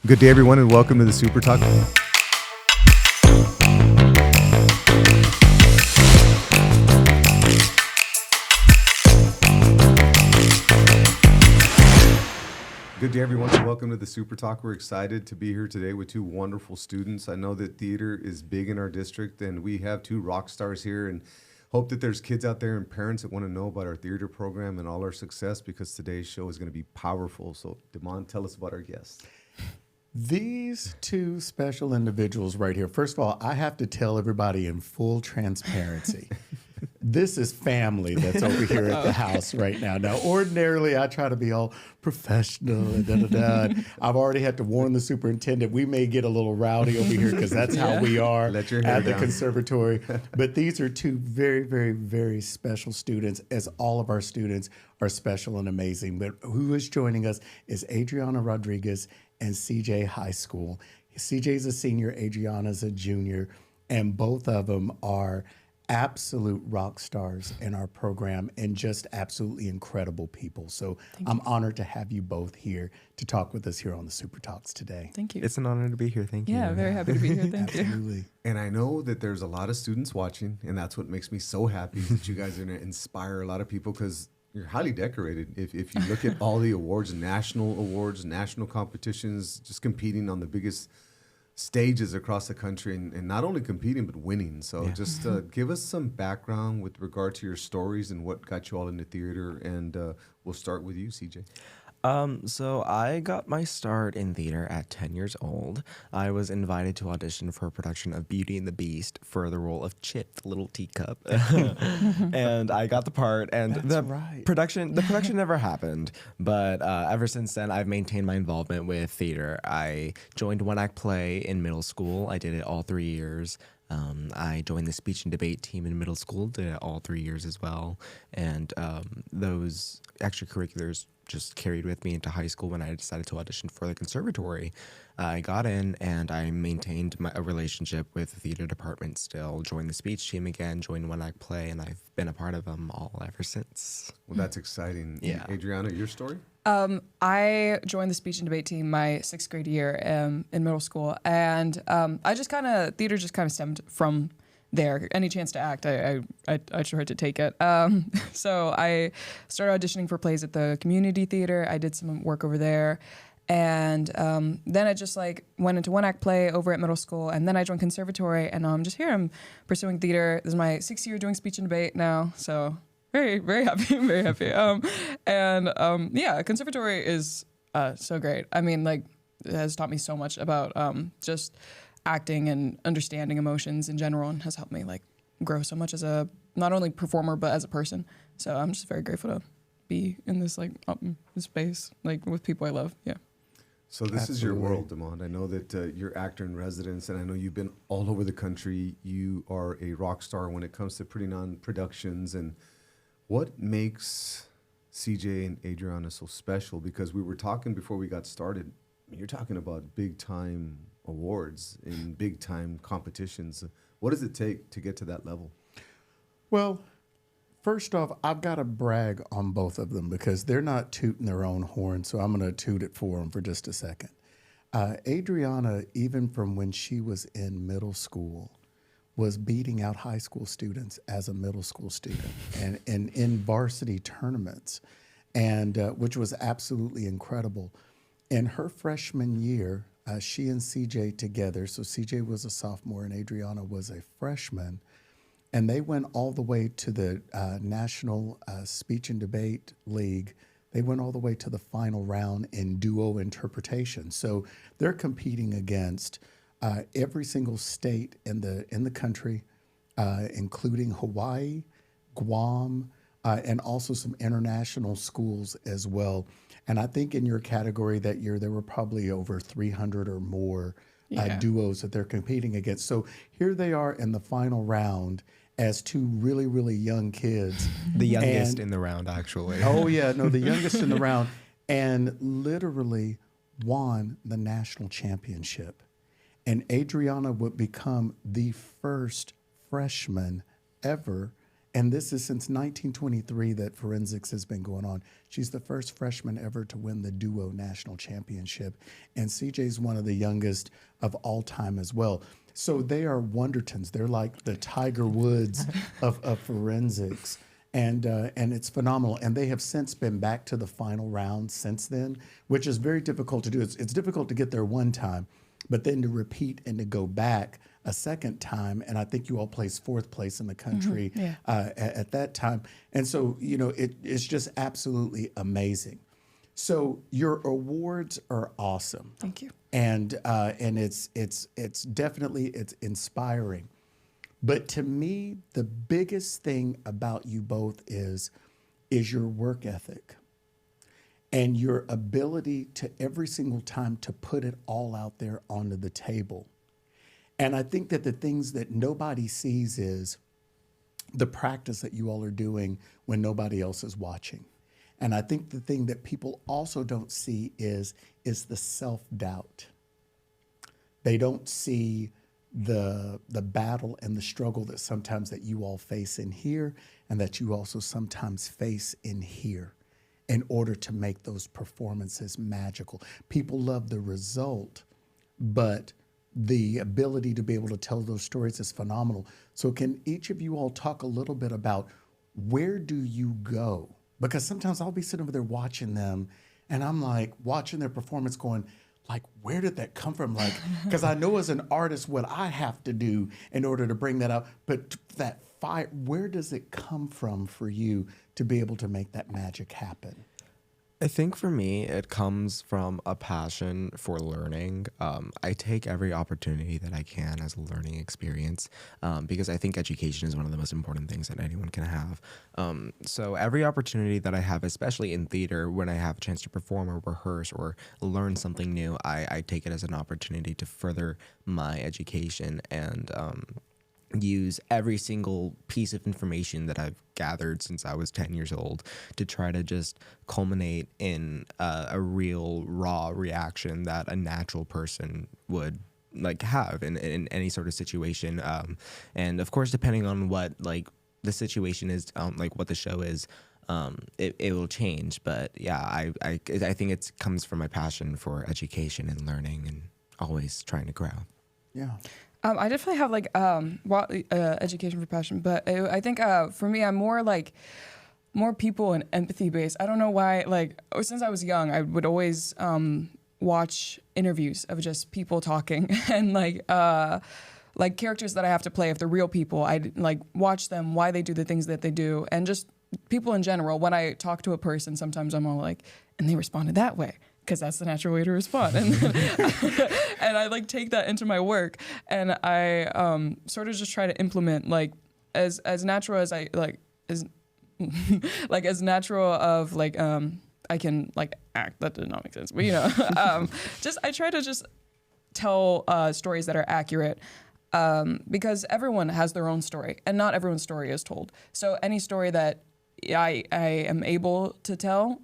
Good day, everyone, and welcome to the Super Talk. Good day, everyone, and welcome to the Super Talk. We're excited to be here today with two wonderful students. I know that theater is big in our district, and we have two rock stars here, and hope that there's kids out there and parents that want to know about our theater program and all our success, because today's show is going to be powerful. So, Damon, tell us about our guests. These two special individuals right here. First of all, I have to tell everybody in full transparency. This is family that's over here at the house right now. Now, ordinarily, I try to be all professional and da-da-da. I've already had to warn the superintendent, we may get a little rowdy over here because that's how we are Let your hair at the down. conservatory. But these are two very, very, very special students, as all of our students are special and amazing. But who is joining us is Adrianna Rodriguez and CJ High School. CJ's a senior, Adrianna's a junior, and both of them are absolute rock stars in our program and just absolutely incredible people. So I'm honored to have you both here to talk with us here on the Super Talks today. Thank you. It's an honor to be here. Thank you. Yeah, very happy to be here. Thank you. Absolutely. And I know that there's a lot of students watching, and that's what makes me so happy that you guys are going to inspire a lot of people, because you're highly decorated. If you look at all the awards, national competitions, just competing on the biggest stages across the country, and not only competing, but winning. So just give us some background with regard to your stories and what got you all into theater. And we'll start with you, CJ. So I got my start in theater at 10 years old. I was invited to audition for a production of Beauty and the Beast for the role of Chip, the little teacup. And I got the part, and the production never happened. But ever since then, I've maintained my involvement with theater. I joined one act play in middle school. I did it all 3 years. I joined the speech and debate team in middle school, did it all 3 years as well. And those extracurriculars just carried with me into high school when I decided to audition for the conservatory. I got in and I maintained a relationship with the theater department still, joined the speech team again, joined one act play, and I've been a part of them all ever since. Well, that's exciting. Yeah. Adrianna, your story? I joined the speech and debate team my sixth grade year in middle school, and theater just kind of stemmed from there. Any chance to act, I tried to take it. So I started auditioning for plays at the community theater. I did some work over there. And then I just went into one act play over at middle school, and then I joined conservatory, and I'm just here. I'm pursuing theater. This is my 6th year doing speech and debate now, so very, very happy, very happy. Conservatory is so great. I mean, it has taught me so much about just acting and understanding emotions in general, and has helped me grow so much as a not only performer but as a person. So I'm just very grateful to be in this space with people I love. Yeah. So this is your world, Damon. I know that you're actor in residence, and I know you've been all over the country. You are a rock star when it comes to putting on productions. And what makes CJ and Adrianna so special? Because we were talking before we got started. You're talking about big-time awards and big-time competitions. What does it take to get to that level? Well, first off, I've got to brag on both of them because they're not tooting their own horn, so I'm going to toot it for them for just a second. Adrianna, even from when she was in middle school, was beating out high school students as a middle school student and in varsity tournaments, and which was absolutely incredible. In her freshman year, she and CJ together, so CJ was a sophomore and Adrianna was a freshman, and they went all the way to the National Speech and Debate League. They went all the way to the final round in duo interpretation. So they're competing against every single state in the country, including Hawaii, Guam, and also some international schools as well. And I think in your category that year, there were probably over 300 or more duos that they're competing against. So here they are in the final round as two really, really young kids. The youngest in the round, actually. Oh, yeah. No, the youngest in the round. And literally won the national championship. And Adrianna would become the first freshman ever and this is since 1923 that forensics has been going on. She's the first freshman ever to win the duo national championship. And CJ's one of the youngest of all time as well. So they are Wondertons. They're like the Tiger Woods of forensics. And it's phenomenal. And they have since been back to the final round since then, which is very difficult to do. It's difficult to get there one time, but then to repeat and to go back a second time. And I think you all placed fourth place in the country at that time. And so, it's just absolutely amazing. So your awards are awesome. Thank you. And it's definitely inspiring. But to me, the biggest thing about you both is your work ethic and your ability to every single time to put it all out there onto the table. And I think that the things that nobody sees is the practice that you all are doing when nobody else is watching. And I think the thing that people also don't see is the self-doubt. They don't see the battle and the struggle that sometimes that you all face in here and that you also sometimes face in here in order to make those performances magical. People love the result, but the ability to be able to tell those stories is phenomenal. So can each of you all talk a little bit about where do you go? Because sometimes I'll be sitting over there watching them and I'm like watching their performance going, like, where did that come from? Like, because I know as an artist what I have to do in order to bring that out. But that fire, where does it come from for you to be able to make that magic happen? I think for me, it comes from a passion for learning. I take every opportunity that I can as a learning experience because I think education is one of the most important things that anyone can have. So every opportunity that I have, especially in theater, when I have a chance to perform or rehearse or learn something new, I take it as an opportunity to further my education and use every single piece of information that I've gathered since I was 10 years old to try to just culminate in a real raw reaction that a natural person would like have in any sort of situation. And of course, depending on what like the situation is, like what the show is, it will change. But yeah, I think it comes from my passion for education and learning and always trying to grow. Yeah. I definitely have like education for passion, but I think for me, I'm more people and empathy based. I don't know why. Like since I was young, I would always watch interviews of just people talking and like characters that I have to play. If they're real people, I like watch them, why they do the things that they do, and just people in general. When I talk to a person, sometimes I'm all like, and they responded that way, because that's the natural way to respond. And I like take that into my work, and I sort of just try to implement like as natural as I like as like as natural of like I can like act. That did not make sense, but just I try to just tell stories that are accurate. Because everyone has their own story, and not everyone's story is told. So any story that I am able to tell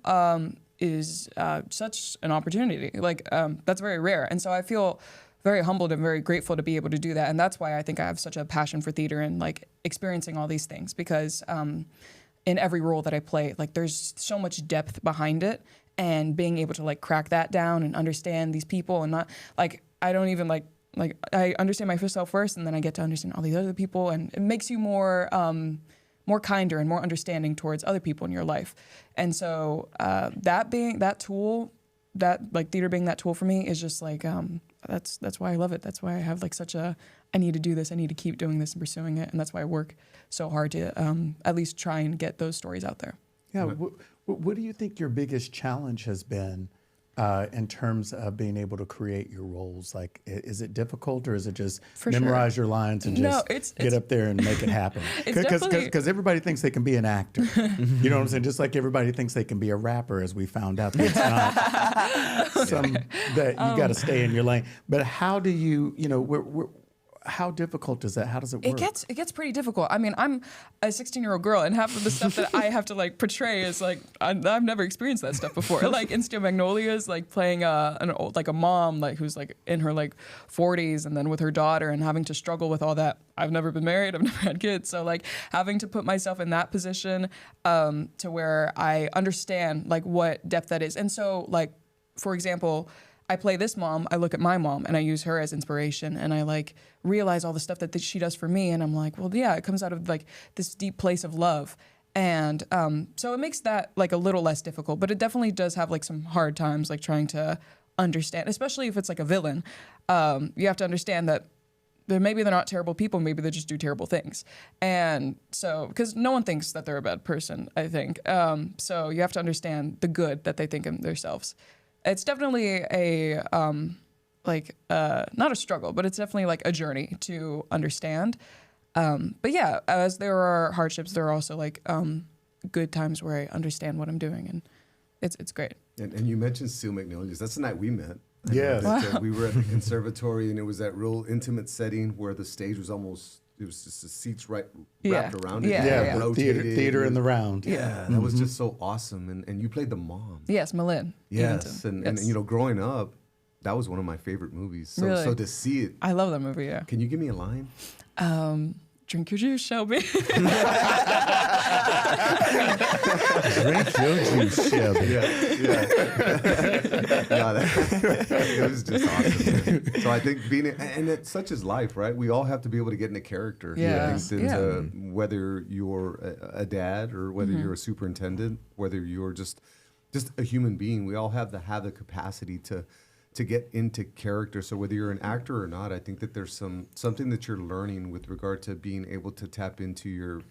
is such an opportunity. Like that's very rare, and so I feel very humbled and very grateful to be able to do that. And that's why I think I have such a passion for theater and like experiencing all these things, because in every role that I play, like there's so much depth behind it, and being able to like crack that down and understand these people, and not like I don't even like I understand myself first, and then I get to understand all these other people, and it makes you more kinder and more understanding towards other people in your life. And so that being that tool, that like theater being that tool for me is just like that's why I love it. That's why I have like such a I need to do this. I need to keep doing this and pursuing it, and that's why I work so hard to at least try and get those stories out there. Yeah. What do you think your biggest challenge has been in terms of being able to create your roles? Like, is it difficult, or is it just memorize your lines and just get up there and make it happen? Because everybody thinks they can be an actor. You know what I'm saying? Just like everybody thinks they can be a rapper, as we found out. That's not that you got to stay in your lane. But how do you, how difficult is that? How does it work? It gets pretty difficult. I mean, I'm a 16-year-old girl, and half of the stuff that I have to like portray is like I've never experienced that stuff before. Like in Steel Magnolias, like playing a mom like who's like in her like 40s, and then with her daughter, and having to struggle with all that. I've never been married. I've never had kids, so like having to put myself in that position to where I understand like what depth that is, and so like for example. I play this mom, I look at my mom and I use her as inspiration, and I like realize all the stuff that she does for me, and I'm like, well, yeah, it comes out of like this deep place of love. And so it makes that like a little less difficult, but it definitely does have like some hard times, like trying to understand, especially if it's like a villain. You have to understand that maybe they're not terrible people, maybe they just do terrible things. And so, because no one thinks that they're a bad person, I think. So you have to understand the good that they think in themselves. It's definitely a not a struggle, but it's definitely like a journey to understand. But yeah, as there are hardships, there are also like good times where I understand what I'm doing, and it's great. And you mentioned Steel Magnolias. That's the night we met. Yes. We were at the conservatory, and it was that real intimate setting where the stage was almost, it was just the seats wrapped around it. Yeah. The theater in the round. Yeah, that was just so awesome. And you played the mom. Yes, Malin. Yes, and you know, growing up, that was one of my favorite movies. So, Really? so to see it, I love that movie. Yeah. can you give me a line? Drink your juice, Shelby. Drink your juice, Shelby. No, it was just awesome. So I think and it's such as life, right? We all have to be able to get into character. Yeah. I think that, whether you're a dad or whether you're a superintendent, whether you're just a human being, we all have the capacity to get into character. So whether you're an actor or not, I think that there's something that you're learning with regard to being able to tap into your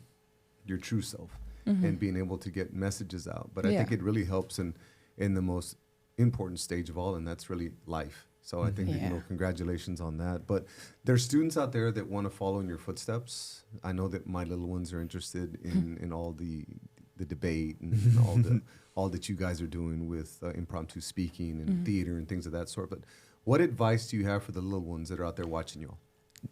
true self and being able to get messages out. But I think it really helps in the most important stage of all, and that's really life. So I think that, congratulations on that. But there's students out there that want to follow in your footsteps. I know that my little ones are interested in all the debate and all that you guys are doing with impromptu speaking and theater and things of that sort. But what advice do you have for the little ones that are out there watching y'all?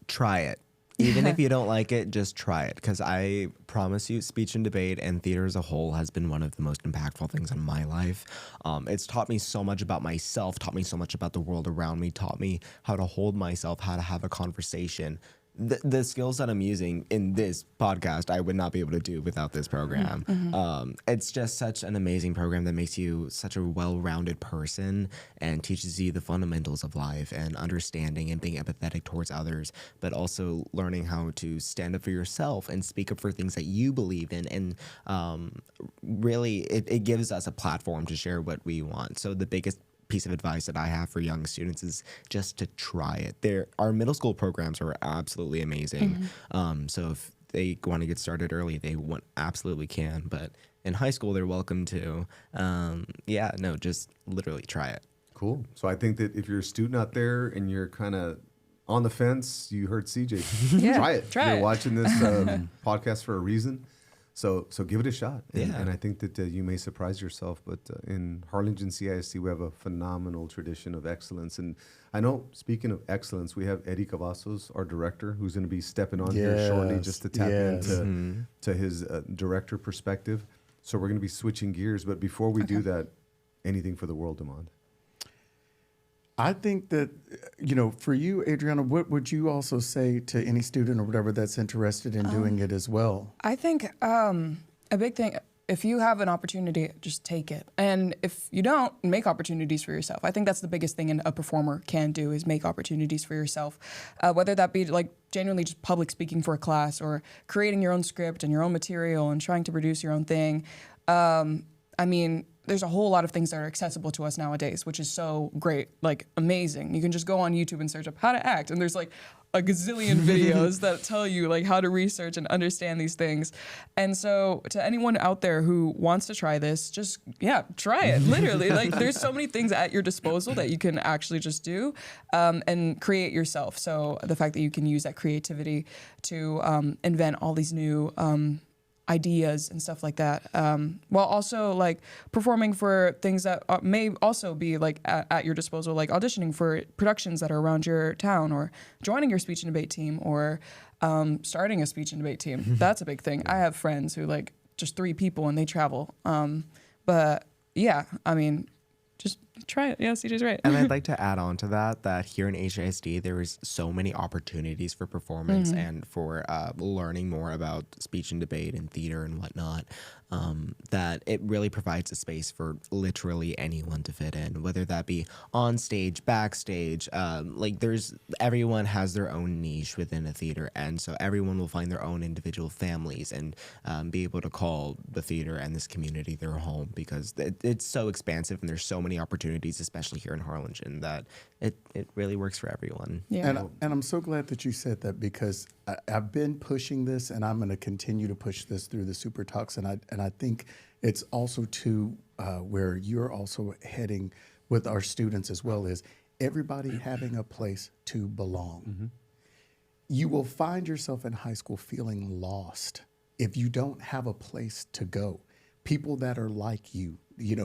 Try it. Even if you don't like it, just try it. Because I promise you, speech and debate and theater as a whole has been one of the most impactful things in my life. It's taught me so much about myself, taught me so much about the world around me, taught me how to hold myself, how to have a conversation. The skills that I'm using in this podcast, I would not be able to do without this program. It's just such an amazing program that makes you such a well-rounded person and teaches you the fundamentals of life and understanding and being empathetic towards others, but also learning how to stand up for yourself and speak up for things that you believe in. And really, it gives us a platform to share what we want. So the biggest piece of advice that I have for young students is just to try it. Our middle school programs are absolutely amazing. So if they want to get started early, they absolutely can. But in high school, they're welcome to. Just literally try it. Cool. So I think that if you're a student out there and you're kind of on the fence, you heard CJ. Try it. You're watching this podcast for a reason. So give it a shot. And I think that you may surprise yourself. But in Harlingen CISD, we have a phenomenal tradition of excellence. And I know, speaking of excellence, we have Eddie Cavazos, our director, who's going to be stepping on here shortly just to tap into his director perspective. So we're going to be switching gears. But before we do that, anything for the world, Demand? I think that, for you, Adrianna, what would you also say to any student or whatever that's interested in doing it as well? I think a big thing, if you have an opportunity, just take it. And if you don't, make opportunities for yourself. I think that's the biggest thing a performer can do is make opportunities for yourself. Whether that be like genuinely just public speaking for a class or creating your own script and your own material and trying to produce your own thing. There's a whole lot of things that are accessible to us nowadays, which is so great, like amazing. You can just go on YouTube and search up how to act, and there's like a gazillion videos that tell you like how to research and understand these things. And so to anyone out there who wants to try this, just try it. Literally, like there's so many things at your disposal that you can actually just do and create yourself. So the fact that you can use that creativity to invent all these new ideas and stuff like that, while also like performing for things that may also be like at your disposal, like auditioning for productions that are around your town, or joining your speech and debate team, or starting a speech and debate team. That's a big thing. I have friends who like just 3 people and they travel. But yeah, I mean, just try it. Yeah, CJ's right. And I'd like to add on to that here in HISD, there is so many opportunities for performance and for learning more about speech and debate and theater and whatnot, that it really provides a space for literally anyone to fit in, whether that be on stage, backstage. Like everyone has their own niche within a theater, and so everyone will find their own individual families and be able to call the theater and this community their home, because it's so expansive and there's so many opportunities, especially here in Harlingen, that it really works for everyone. Yeah. And I'm so glad that you said that, because I've been pushing this, and I'm going to continue to push this through the SuperTalks, and I think it's also to where you're also heading with our students as well, is everybody having a place to belong. You will find yourself in high school feeling lost if you don't have a place to go. People that are like you,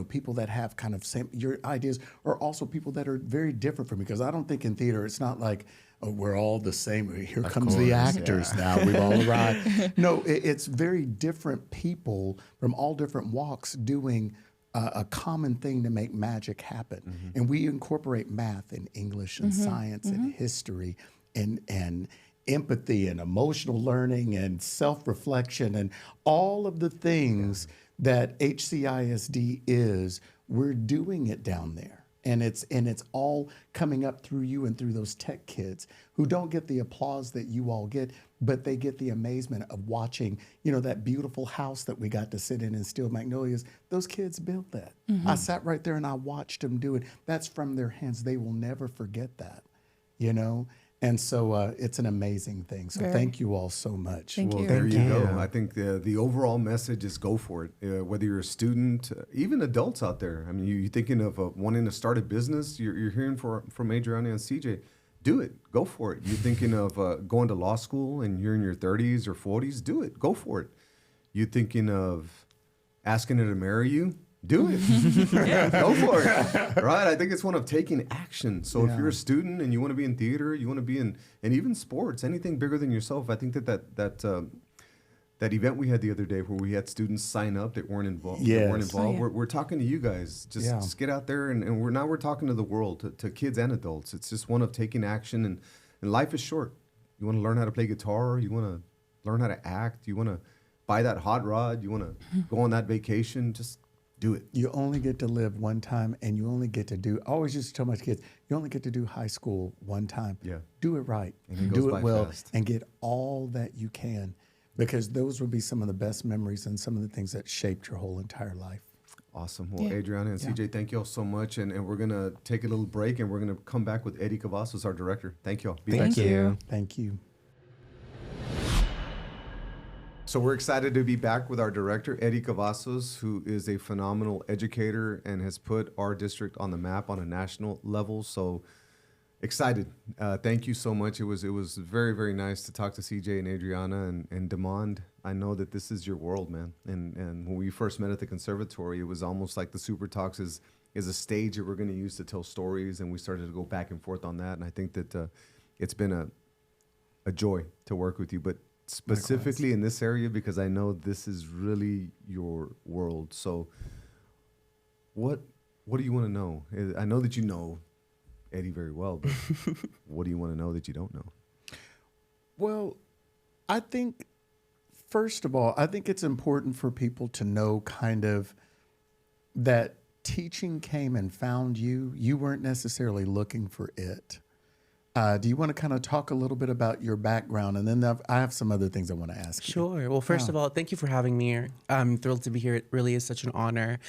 people that have kind of your ideas, are also people that are very different from you. Because I don't think in theater it's not like, oh, we're all the same. Here comes the actors now. We've all arrived. No, it's very different people from all different walks doing a common thing to make magic happen. And we incorporate math and English and science and history and empathy and emotional learning and self-reflection and all of the things that HCISD is. We're doing it down there. And it's all coming up through you and through those tech kids who don't get the applause that you all get, but they get the amazement of watching, that beautiful house that we got to sit in Steel Magnolias. Those kids built that. I sat right there and I watched them do it. That's from their hands. They will never forget that, And so it's an amazing thing. So thank you all so much. Thank you. There you go. I think the overall message is go for it. Whether you're a student, even adults out there. I mean, you're thinking of wanting to start a business. You're hearing from Adrianna and CJ. Do it. Go for it. You're thinking of going to law school and you're in your 30s or 40s. Do it. Go for it. You're thinking of asking her to marry you. Do it. Go for it. Right? I think it's one of taking action. So if you're a student and you want to be in theater, you want to be in, and even sports, anything bigger than yourself, I think that event we had the other day where we had students sign up that weren't involved. We're talking to you guys. Just get out there, and we're talking to the world, to kids and adults. It's just one of taking action, and life is short. You want to learn how to play guitar. You want to learn how to act. You want to buy that hot rod. You want to go on that vacation. Just do it. You only get to live one time, and you only get to do. I always used to tell my kids, you only get to do high school one time. Yeah. Do it right. And do it well, fast. and get all that you can, because those will be some of the best memories and some of the things that shaped your whole entire life. Awesome. Well, Adrianna and CJ, thank you all so much. And we're going to take a little break, and we're going to come back with Eddie Cavazos, our director. Thank you all. Thank you. Thank you. So we're excited to be back with our director, Eddie Cavazos, who is a phenomenal educator and has put our district on the map on a national level. So excited. Thank you so much. It was very, very nice to talk to CJ and Adrianna and Demond. I know that this is your world, man. And when we first met at the conservatory, it was almost like the SuperTalks is a stage that we're going to use to tell stories, and we started to go back and forth on that. And I think that it's been a joy to work with you. But specifically in this area, because I know this is really your world. So what do you want to know? I know that you know Eddie very well, but what do you want to know that you don't know? Well, I think, first of all, I think it's important for people to know kind of that teaching came and found you. You weren't necessarily looking for it. Do you want to kind of talk a little bit about your background? And then I have some other things I want to ask you. Sure. Well, first of all, thank you for having me here. I'm thrilled to be here. It really is such an honor.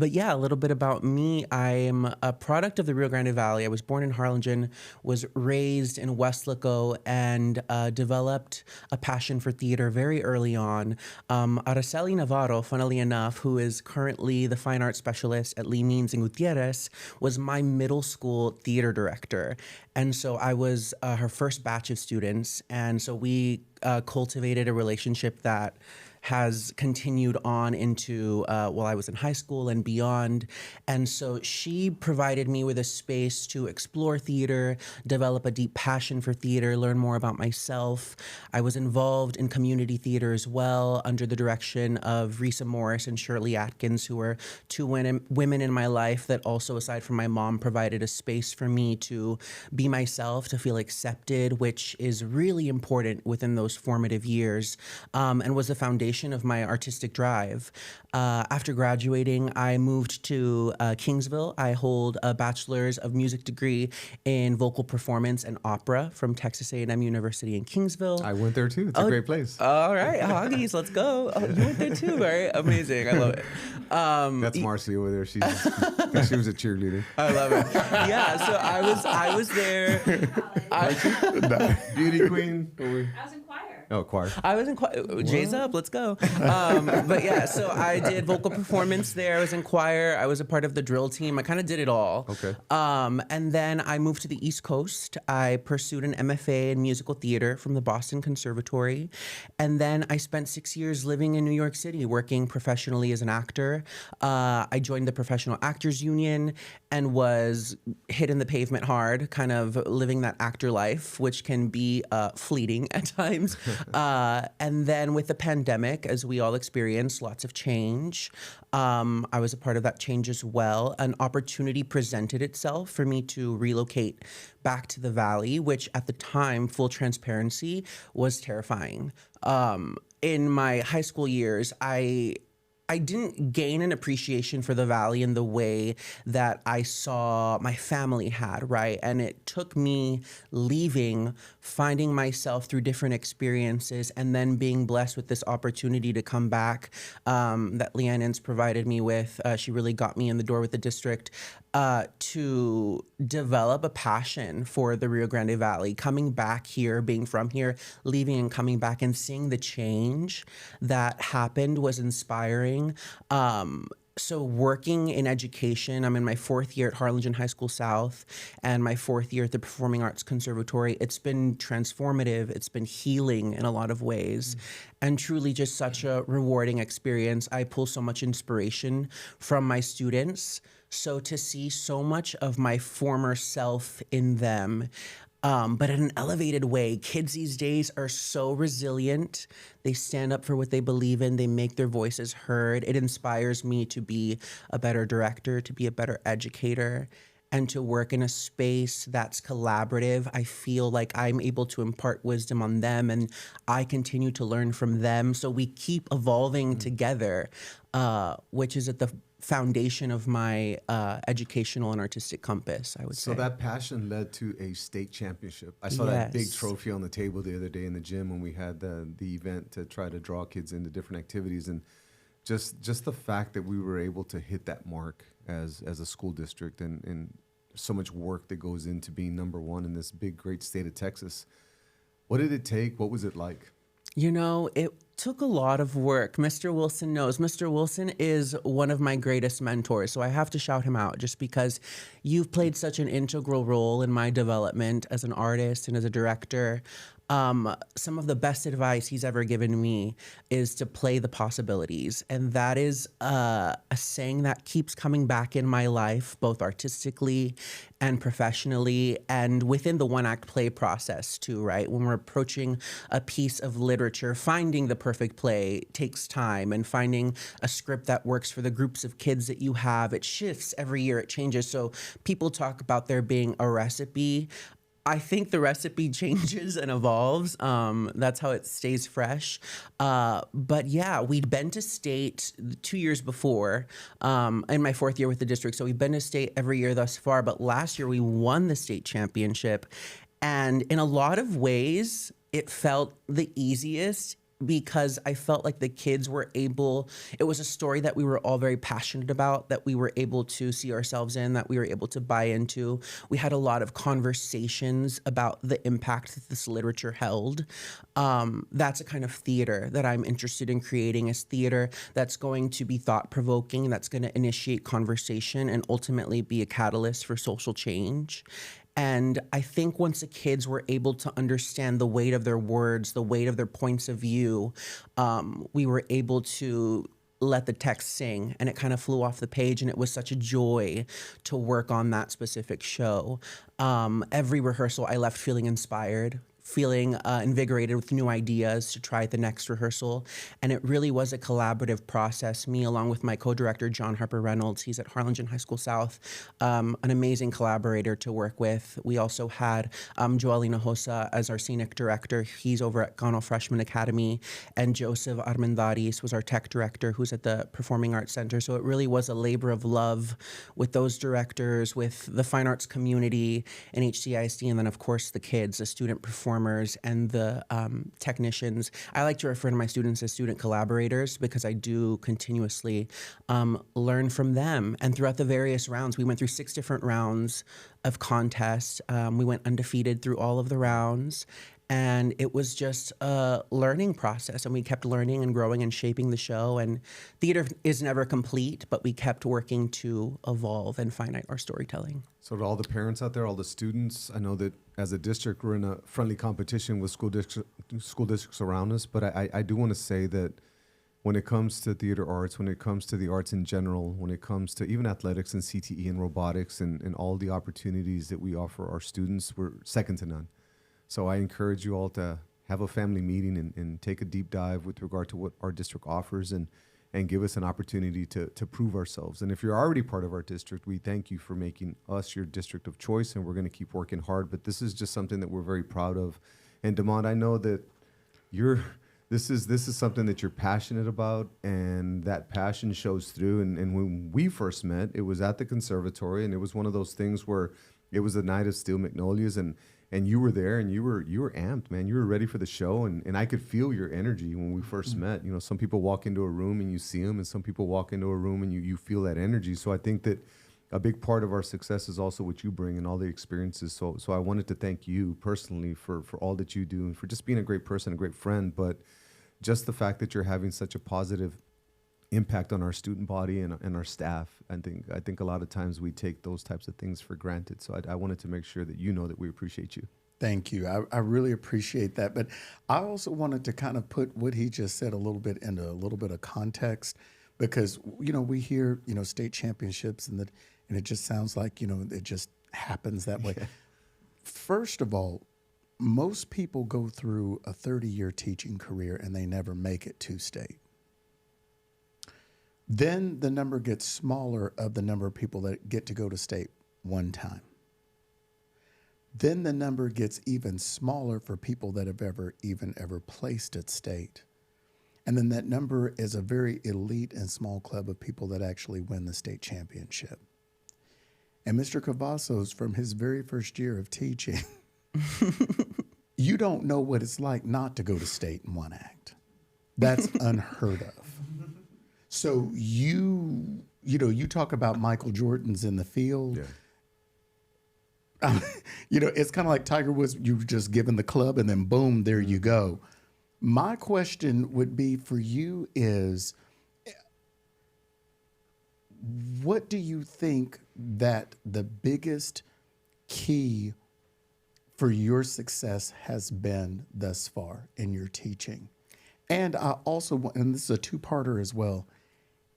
But yeah, a little bit about me. I'm a product of the Rio Grande Valley. I was born in Harlingen, was raised in Weslaco, and developed a passion for theater very early on. Araceli Navarro, funnily enough, who is currently the fine arts specialist at Lee Means and Gutierrez, was my middle school theater director. And so I was her first batch of students. And so we cultivated a relationship that has continued on into while I was in high school and beyond. And so she provided me with a space to explore theater, develop a deep passion for theater, learn more about myself. I was involved in community theater as well under the direction of Risa Morris and Shirley Atkins, who were two women in my life that also, aside from my mom, provided a space for me to be myself, to feel accepted, which is really important within those formative years, and was the foundation of my artistic drive. After graduating, I moved to Kingsville. I hold a bachelor's of music degree in vocal performance and opera from Texas A&M University in Kingsville. I went there too. It's a great place. All right, Hoggies, let's go. Oh, you went there too, right? Amazing. I love it. That's Marcy over there. She was a cheerleader. I love it. Yeah, so I was there. Beauty queen. I was in choir. Oh, choir. I was in choir. Jay's up, let's go. But yeah, so I did vocal performance there. I was in choir. I was a part of the drill team. I kind of did it all. Okay. And then I moved to the East Coast. I pursued an MFA in musical theater from the Boston Conservatory. And then I spent 6 years living in New York City, working professionally as an actor. I joined the Professional Actors Union and was hitting the pavement hard, kind of living that actor life, which can be fleeting at times. And then with the pandemic, as we all experienced, lots of change. I was a part of that change as well. An opportunity presented itself for me to relocate back to the Valley, which at the time, full transparency, was terrifying. In my high school years, I didn't gain an appreciation for the Valley in the way that I saw my family had, right? And it took me leaving, finding myself through different experiences, and then being blessed with this opportunity to come back that Leannon's provided me with. She really got me in the door with the district to develop a passion for the Rio Grande Valley, coming back here, being from here, leaving and coming back and seeing the change that happened was inspiring. So working in education, I'm in my 4th year at Harlingen High School South and my 4th year at the Performing Arts Conservatory. It's been transformative. It's been healing in a lot of ways and truly just such a rewarding experience. I pull so much inspiration from my students. So to see so much of my former self in them, but in an elevated way. Kids these days are so resilient. They stand up for what they believe in. They make their voices heard. It inspires me to be a better director, to be a better educator, and to work in a space that's collaborative. I feel like I'm able to impart wisdom on them and I continue to learn from them. So we keep evolving together, which is at the foundation of my educational and artistic compass, I would say. So that passion led to a state championship. I saw that big trophy on the table the other day in the gym when we had the event to try to draw kids into different activities. And just the fact that we were able to hit that mark as a school district and so much work that goes into being number one in this big, great state of Texas. What did it take? What was it like? You know, it took a lot of work. Mr. Wilson knows. Mr. Wilson is one of my greatest mentors, so I have to shout him out just because you've played such an integral role in my development as an artist and as a director. Some of the best advice he's ever given me is to play the possibilities. And that is a saying that keeps coming back in my life, both artistically and professionally, and within the one-act play process too, right? When we're approaching a piece of literature, finding the perfect play takes time, and finding a script that works for the groups of kids that you have, it shifts every year, it changes. So people talk about there being a recipe. I think the recipe changes and evolves. That's how it stays fresh. But yeah, we'd been to state 2 years before, in my 4th year with the district. So we've been to state every year thus far. But last year we won the state championship. And in a lot of ways, it felt the easiest because I felt like the kids were able, it was a story that we were all very passionate about, that we were able to see ourselves in, that we were able to buy into. We had a lot of conversations about the impact that this literature held. That's a kind of theater that I'm interested in creating, is theater that's going to be thought-provoking, that's going to initiate conversation and ultimately be a catalyst for social change. And I think once the kids were able to understand the weight of their words, the weight of their points of view, we were able to let the text sing, and it kind of flew off the page, and it was such a joy to work on that specific show. Every rehearsal, I left feeling inspired, feeling invigorated with new ideas to try at the next rehearsal. And it really was a collaborative process. Me, along with my co-director, John Harper Reynolds, he's at Harlingen High School South, an amazing collaborator to work with. We also had Joel Hinojosa as our scenic director. He's over at Gano Freshman Academy. And Joseph Armendaris was our tech director, who's at the Performing Arts Center. So it really was a labor of love with those directors, with the fine arts community in HCISD, and then, of course, the kids, the student performers, and the technicians. I like to refer to my students as student collaborators because I do continuously learn from them. And throughout the various rounds, we went through 6 different rounds of contests. We went undefeated through all of the rounds. And it was just a learning process, and we kept learning and growing and shaping the show. And theater is never complete, but we kept working to evolve and finite our storytelling. So to all the parents out there, all the students, I know that as a district, we're in a friendly competition with school districts around us, but I do want to say that when it comes to theater arts, when it comes to the arts in general, when it comes to even athletics and CTE and robotics and all the opportunities that we offer our students, we're second to none. So I encourage you all to have a family meeting and take a deep dive with regard to what our district offers and give us an opportunity to prove ourselves. And if you're already part of our district, we thank you for making us your district of choice, and we're going to keep working hard. But this is just something that we're very proud of. And Damond, I know that this is something that you're passionate about, and that passion shows through. And when we first met, it was at the conservatory, and it was one of those things where it was the night of Steel Magnolias, and you were there, and you were amped, man. You were ready for the show, and I could feel your energy when we first met. You know, some people walk into a room and you see them, and some people walk into a room and you feel that energy. So I think that a big part of our success is also what you bring and all the experiences. So I wanted to thank you personally for all that you do and for just being a great person, a great friend, but just the fact that you're having such a positive impact on our student body and our staff. I think a lot of times we take those types of things for granted. So I wanted to make sure that you know that we appreciate you. Thank you. I really appreciate that. But I also wanted to kind of put what he just said a little bit into a little bit of context, because, you know, we hear, you know, state championships and it just sounds like, you know, it just happens that way. First of all, most people go through a 30-year teaching career and they never make it to state. Then the number gets smaller of the number of people that get to go to state one time. Then the number gets even smaller for people that have ever placed at state. And then that number is a very elite and small club of people that actually win the state championship. And Mr. Cavazos, from his very first year of teaching, you don't know what it's like not to go to state in one act. That's unheard of. So you talk about Michael Jordan's in the field. Yeah. It's kind of like Tiger Woods. You've just given the club and then boom, there you go. My question would be for you is, what do you think that the biggest key for your success has been thus far in your teaching? And I also want, and this is a two-parter as well,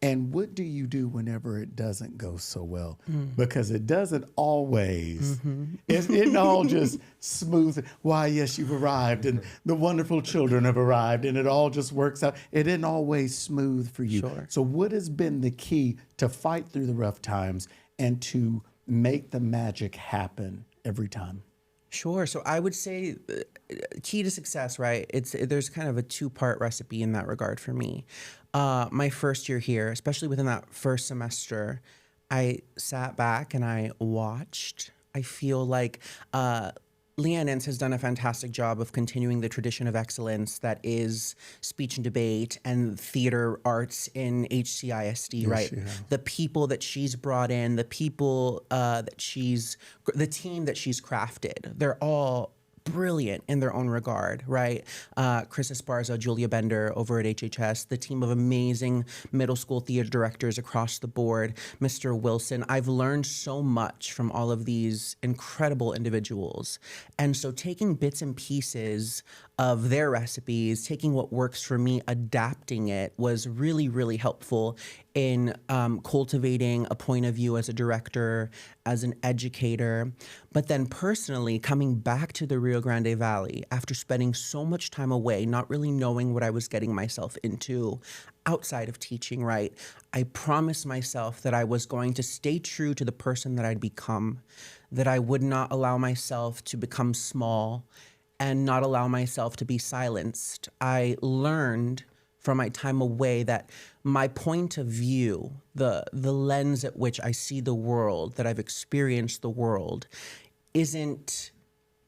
and what do you do whenever it doesn't go so well? Because it doesn't always. It isn't all just smooth. Why, yes, you've arrived, and the wonderful children have arrived, and it all just works out. It isn't always smooth for you. Sure. So what has been the key to fight through the rough times and to make the magic happen every time? Sure. So I would say key to success, right? There's kind of a two-part recipe in that regard for me. My first year here, especially within that first semester, I sat back and I watched. I feel like Leanne Ince has done a fantastic job of continuing the tradition of excellence that is speech and debate and theater arts in HCISD, right? she has. The people that she's brought in, the people the team that she's crafted, they're all brilliant in their own regard, right? Chris Esparza, Julia Bender over at HHS, the team of amazing middle school theater directors across the board, Mr. Wilson. I've learned so much from all of these incredible individuals. And so taking bits and pieces of their recipes, taking what works for me, adapting it was really, really helpful in cultivating a point of view as a director, as an educator. But then personally, coming back to the Rio Grande Valley after spending so much time away, not really knowing what I was getting myself into outside of teaching, right? I promised myself that I was going to stay true to the person that I'd become, that I would not allow myself to become small and not allow myself to be silenced. I learned from my time away that my point of view, the lens at which I see the world, that I've experienced the world, it's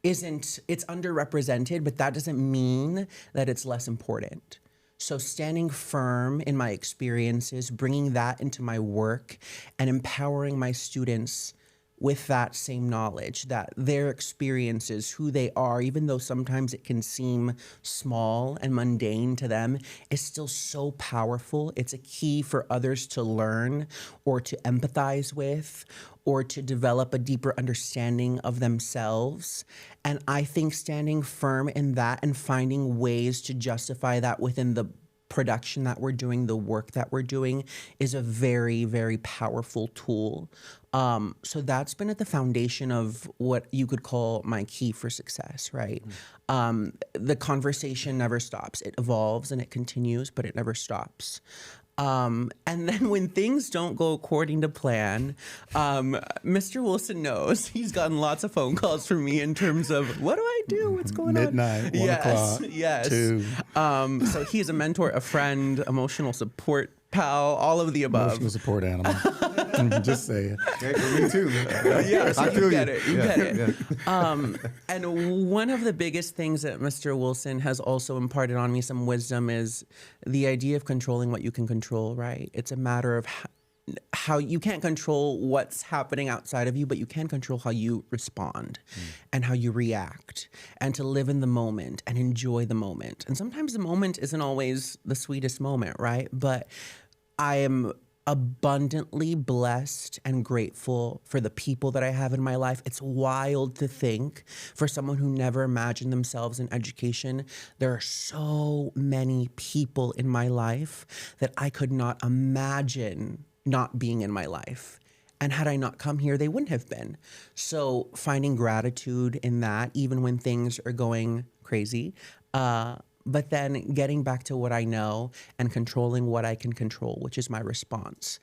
underrepresented, but that doesn't mean that it's less important. So standing firm in my experiences, bringing that into my work and empowering my students with that same knowledge, that their experiences, who they are, even though sometimes it can seem small and mundane to them, is still so powerful. It's a key for others to learn or to empathize with or to develop a deeper understanding of themselves. And I think standing firm in that and finding ways to justify that within the production that we're doing, the work that we're doing, is a very, very powerful tool. So that's been at the foundation of what you could call my key for success, right? The conversation never stops. It evolves and it continues, but it never stops. And then when things don't go according to plan, Mr. Wilson knows. He's gotten lots of phone calls from me in terms of, what do I do? What's going Midnight, on? 1 o'clock, Yes. 2. So he's a mentor, a friend, emotional support pal, all of the above. Emotional support animal. Just say it. Hey, for me too. Yeah, so I you feel get it. You get it. Yeah. And one of the biggest things that Mr. Wilson has also imparted on me some wisdom is the idea of controlling what you can control, right? It's a matter of how you can't control what's happening outside of you, but you can control how you respond and how you react, and to live in the moment and enjoy the moment. And sometimes the moment isn't always the sweetest moment, right? But I am abundantly blessed and grateful for the people that I have in my life. It's wild to think, for someone who never imagined themselves in education, there are so many people in my life that I could not imagine not being in my life. And had I not come here, they wouldn't have been. So finding gratitude in that, even when things are going crazy, but then getting back to what I know and controlling what I can control, which is my response.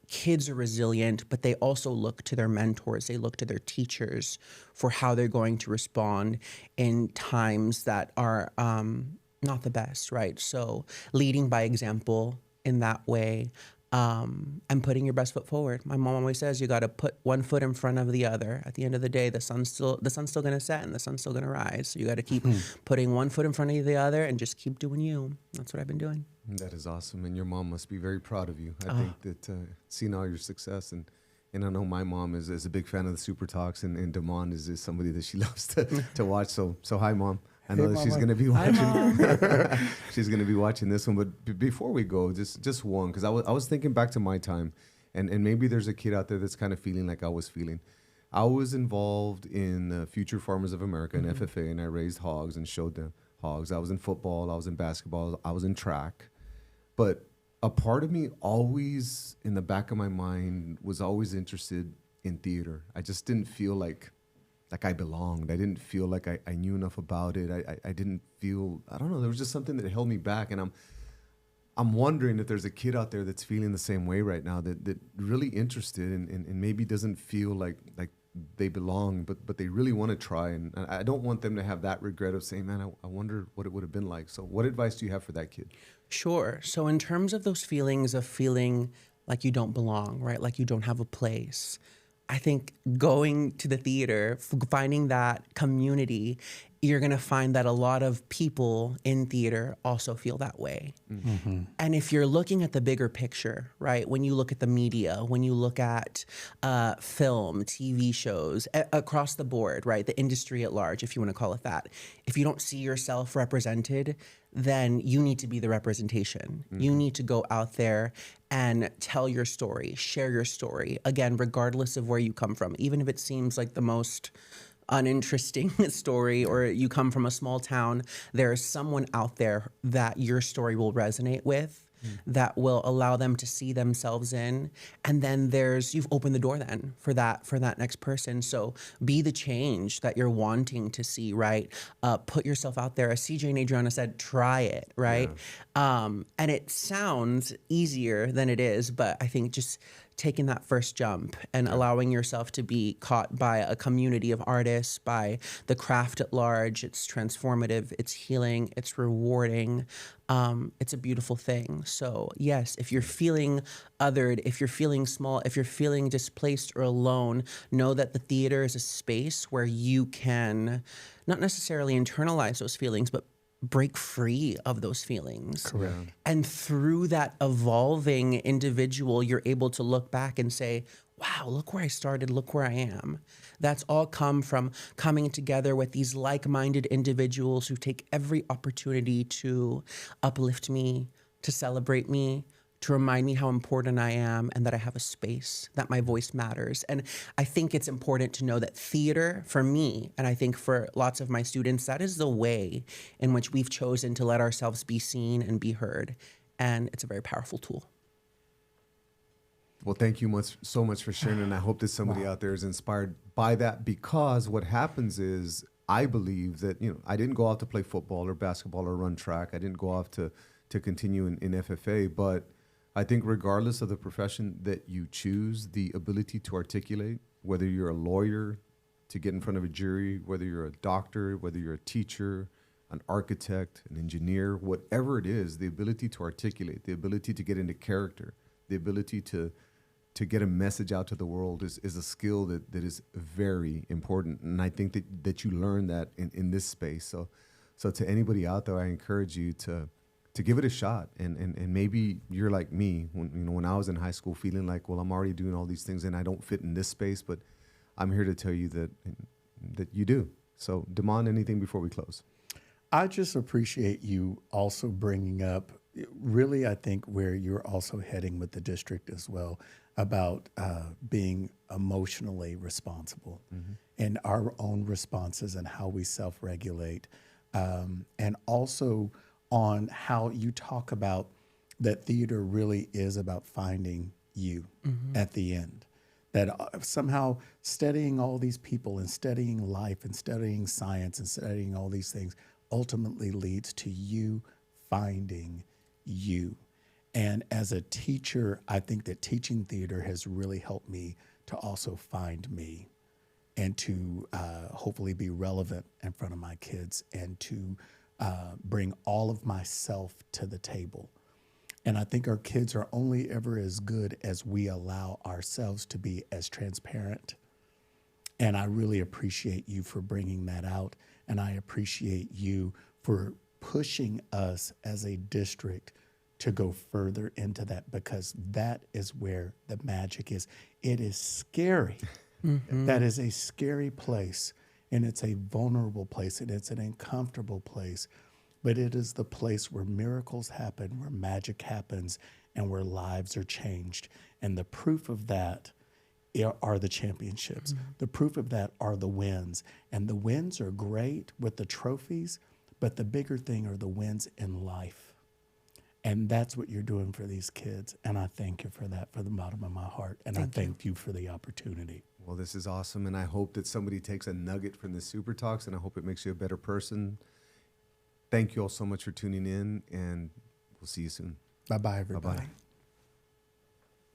Kids are resilient, but they also look to their mentors. They look to their teachers for how they're going to respond in times that are not the best, right? So leading by example in that way, and putting your best foot forward. My mom always says you got to put one foot in front of the other. At the end of the day, the sun's still going to set and the sun's still going to rise. So you got to keep putting one foot in front of the other and just keep doing you. That's what I've been doing. That is awesome, and your mom must be very proud of you. I think that seeing all your success, and I know my mom is a big fan of the SuperTalks, and Damon is somebody that she loves to watch. So hi, Mom. I know that she's going to be watching. She's going to be watching this one. But before we go, just one, because I was thinking back to my time, and maybe there's a kid out there that's kind of feeling like I was feeling. I was involved in Future Farmers of America, and FFA, and I raised hogs and showed them hogs. I was in football, I was in basketball, I was in track. But a part of me always, in the back of my mind, was always interested in theater. I just didn't feel like I belonged. I didn't feel like I knew enough about it. I didn't feel, I don't know, there was just something that held me back. And I'm wondering if there's a kid out there that's feeling the same way right now, that really interested and maybe doesn't feel like they belong, but they really want to try. And I don't want them to have that regret of saying, man, I wonder what it would have been like. So what advice do you have for that kid? Sure. So in terms of those feelings of feeling like you don't belong, right? Like you don't have a place, I think going to the theater, finding that community, you're going to find that a lot of people in theater also feel that way. And if you're looking at the bigger picture, right, when you look at the media, when you look at film, TV shows, across the board, right, the industry at large, if you want to call it that, if you don't see yourself represented, then you need to be the representation. You need to go out there and tell your story, share your story, again, regardless of where you come from, even if it seems like the most uninteresting story or you come from a small town, there is someone out there that your story will resonate with, that will allow them to see themselves in. And then you've opened the door then for that next person. So be the change that you're wanting to see, right? Put yourself out there. As CJ and Adrianna said, try it, right? And it sounds easier than it is, but I think just taking that first jump and allowing yourself to be caught by a community of artists, by the craft at large. It's transformative, it's healing, it's rewarding. It's a beautiful thing. So yes, if you're feeling othered, if you're feeling small, if you're feeling displaced or alone, know that the theater is a space where you can not necessarily internalize those feelings, but break free of those feelings. Correct. And through that evolving individual, you're able to look back and say, wow, look where I started, look where I am. That's all come from coming together with these like-minded individuals who take every opportunity to uplift me, to celebrate me, to remind me how important I am and that I have a space, that my voice matters. And I think it's important to know that theater, for me, and I think for lots of my students, that is the way in which we've chosen to let ourselves be seen and be heard. And it's a very powerful tool. Well, thank you so much for sharing, and I hope that somebody out there is inspired by that, because what happens is, I believe that, I didn't go out to play football or basketball or run track. I didn't go off to continue in FFA, but I think regardless of the profession that you choose, the ability to articulate, whether you're a lawyer, to get in front of a jury, whether you're a doctor, whether you're a teacher, an architect, an engineer, whatever it is, the ability to articulate, the ability to get into character, the ability to get a message out to the world is a skill that is very important. And I think that you learn that in this space. So to anybody out there, I encourage you to give it a shot. And maybe you're like me when I was in high school, feeling like, well, I'm already doing all these things and I don't fit in this space, but I'm here to tell you that you do. So Damon, anything before we close? I just appreciate you also bringing up, really, I think where you're also heading with the district as well, about being emotionally responsible and our own responses and how we self-regulate. And also on how you talk about that theater really is about finding you at the end. That somehow studying all these people and studying life and studying science and studying all these things ultimately leads to you finding you. And as a teacher, I think that teaching theater has really helped me to also find me and to hopefully be relevant in front of my kids and to bring all of myself to the table. And I think our kids are only ever as good as we allow ourselves to be as transparent. And I really appreciate you for bringing that out. And I appreciate you for pushing us as a district to go further into that, because that is where the magic is. It is scary. That is a scary place, and it's a vulnerable place, and it's an uncomfortable place, but it is the place where miracles happen, where magic happens, and where lives are changed. And the proof of that are the championships. The proof of that are the wins. And the wins are great with the trophies, but the bigger thing are the wins in life. And that's what you're doing for these kids. And I thank you for that from the bottom of my heart. And I thank you for the opportunity. Well, this is awesome. And I hope that somebody takes a nugget from the Super Talks, and I hope it makes you a better person. Thank you all so much for tuning in, and we'll see you soon. Bye-bye, everybody. Bye-bye.